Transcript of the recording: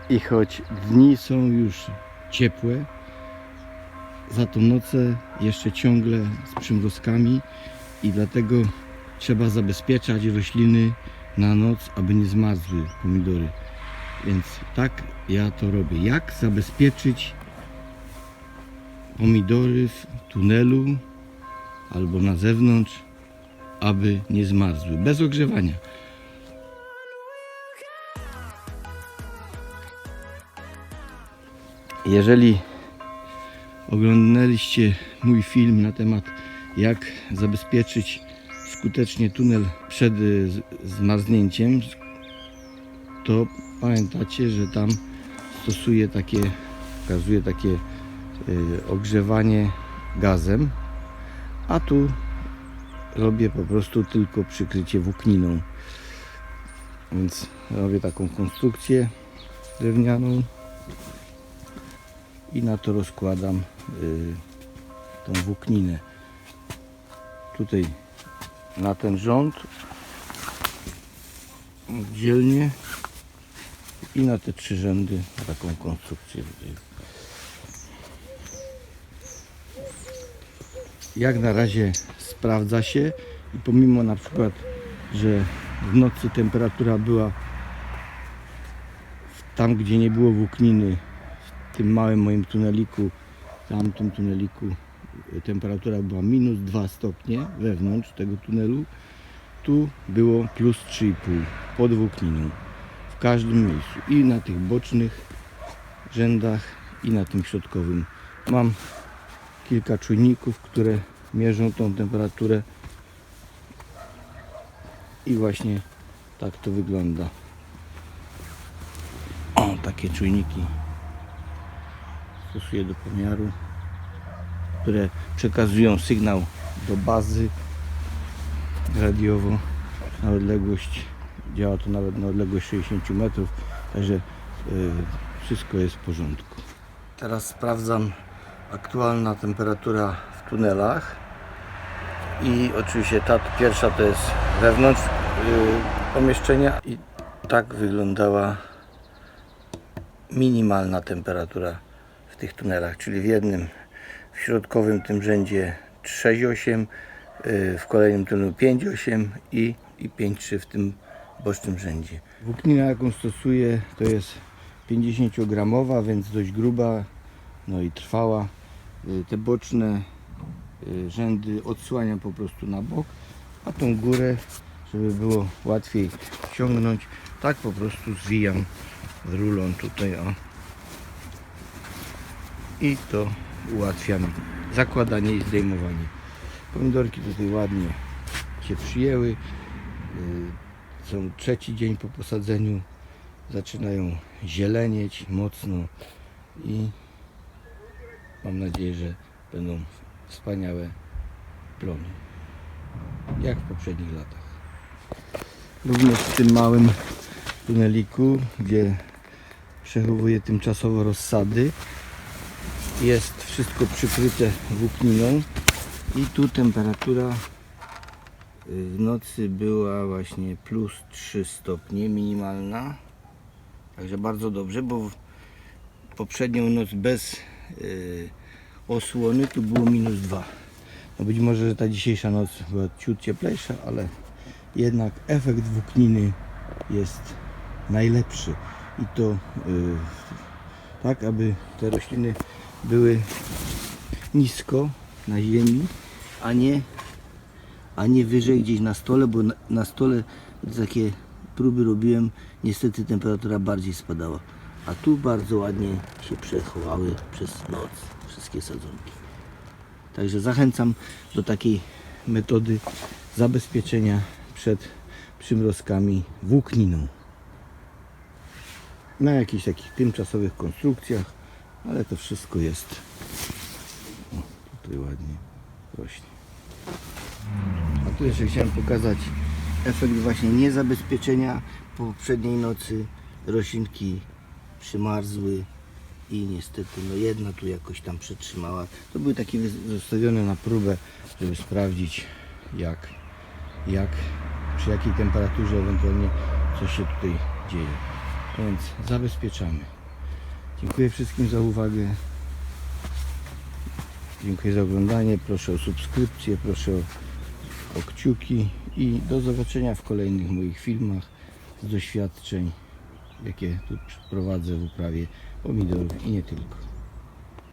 I choć dni są już ciepłe, za to noce jeszcze ciągle z przymrozkami i dlatego trzeba zabezpieczać rośliny na noc, aby nie zmarzły pomidory. Więc tak ja to robię. Jak zabezpieczyć pomidory w tunelu albo na zewnątrz, aby nie zmarzły, bez ogrzewania. Jeżeli oglądaliście mój film na temat jak zabezpieczyć skutecznie tunel przed zmarznięciem, to pamiętacie, że tam pokazuje takie ogrzewanie gazem, a tu robię po prostu tylko przykrycie włókniną. Więc robię taką konstrukcję drewnianą i na to rozkładam tą włókninę. Tutaj na ten rząd oddzielnie i na te 3 rzędy taką konstrukcję. Jak na razie sprawdza się i pomimo na przykład, że w nocy temperatura była tam, gdzie nie było włókniny, w tym małym moim tuneliku, tamtym tuneliku temperatura była -2 stopnie wewnątrz tego tunelu, tu było +3,5 pod włókniną w każdym miejscu i na tych bocznych rzędach i na tym środkowym. Mam kilka czujników, które mierzą tą temperaturę i właśnie tak to wygląda. O, takie czujniki stosuję do pomiaru, które przekazują sygnał do bazy radiowo na odległość, działa to nawet na odległość 60 metrów, także wszystko jest w porządku. Teraz sprawdzam aktualna temperatura w tunelach i oczywiście ta pierwsza to jest wewnątrz pomieszczenia i tak wyglądała minimalna temperatura w tych tunelach, czyli w środkowym tym rzędzie 6,8, w kolejnym tunelu 5,8 i 5,3 w tym bocznym rzędzie. Włóknina, jaką stosuję, to jest 50-gramowa, więc dość gruba, no i trwała. Te boczne rzędy odsłaniam po prostu na bok, a tą górę, żeby było łatwiej ciągnąć, tak po prostu zwijam rulon tutaj, o. I to ułatwia mi zakładanie i zdejmowanie. Pomidorki tutaj ładnie się przyjęły. Są 3. dzień po posadzeniu. Zaczynają zielenieć mocno i mam nadzieję, że będą wspaniałe plony, jak w poprzednich latach. Również w tym małym tuneliku, gdzie przechowuję tymczasowo rozsady, jest wszystko przykryte włókniną i tu temperatura w nocy była właśnie +3 stopnie minimalna, także bardzo dobrze, bo w poprzednią noc bez osłony tu było -2. No być może, że ta dzisiejsza noc była ciut cieplejsza, ale jednak efekt włókniny jest najlepszy i to tak, aby te rośliny były nisko na ziemi, a nie wyżej gdzieś na stole, bo na stole takie próby robiłem, niestety temperatura bardziej spadała, a tu bardzo ładnie się przechowały przez noc wszystkie sadzonki. Także zachęcam do takiej metody zabezpieczenia przed przymrozkami włókniną na jakichś takich tymczasowych konstrukcjach, ale to wszystko jest, o, tutaj ładnie rośnie. A tu jeszcze chciałem pokazać efekt właśnie niezabezpieczenia. Po poprzedniej nocy roślinki przymarzły i niestety no jedna tu jakoś tam przetrzymała. To były takie zostawione na próbę, żeby sprawdzić przy jakiej temperaturze ewentualnie coś się tutaj dzieje. Więc zabezpieczamy. Dziękuję wszystkim za uwagę. Dziękuję za oglądanie. Proszę o subskrypcję, proszę o kciuki i do zobaczenia w kolejnych moich filmach z doświadczeń, jakie tu prowadzę w uprawie pomidorów i nie tylko.